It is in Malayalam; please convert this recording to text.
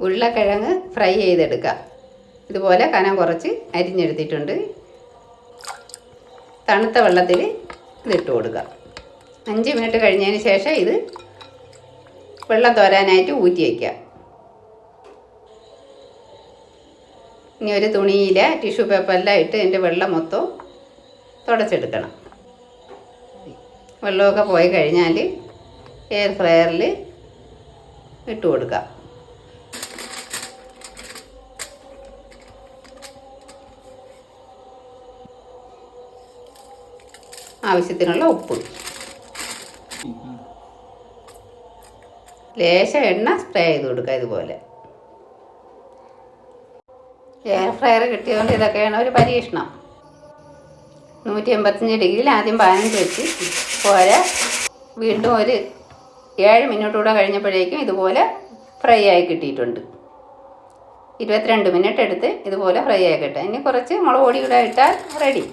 ഉരുളക്കിഴങ്ങ് ഫ്രൈ ചെയ്തെടുക്കാം. ഇതുപോലെ കനം കുറച്ച് അരിഞ്ഞെടുത്തിട്ടുണ്ട്. തണുത്ത വെള്ളത്തിൽ ഇതിട്ട് കൊടുക്കാം. 5 മിനിറ്റ് കഴിഞ്ഞതിന് ശേഷം ഇത് വെള്ളം തോരാനായിട്ട് ഊറ്റി വയ്ക്കാം. ഇനി ഒരു തുണിയിൽ ടിഷ്യൂ പേപ്പറെല്ലാം ഇട്ട് അതിൻ്റെ വെള്ളം മൊത്തം തുടച്ചെടുക്കണം. വെള്ളമൊക്കെ പോയി കഴിഞ്ഞാൽ എയർ ഫ്രയറിൽ ഇട്ട് കൊടുക്കാം. ആവശ്യത്തിനുള്ള ഉപ്പ്, ലേശ എണ്ണ സ്പ്രേ ചെയ്ത് കൊടുക്കുക. ഇതുപോലെ എയർ ഫ്രയർ കിട്ടിയതുകൊണ്ട് ഇതൊക്കെയാണ് ഒരു പരീക്ഷണം. 185 ഡിഗ്രിയിൽ ആദ്യം 15 വെച്ച് പോരാ, വീണ്ടും ഒരു 7 മിനിറ്റ് കൂടെ കഴിഞ്ഞപ്പോഴേക്കും ഇതുപോലെ ഫ്രൈ ആയി കിട്ടിയിട്ടുണ്ട്. 22 മിനിറ്റ് എടുത്ത് ഇതുപോലെ ഫ്രൈ ആയി കിട്ടുക. ഇനി കുറച്ച് മുളക് പൊടി കൂടെ ഇട്ടാൽ റെഡി.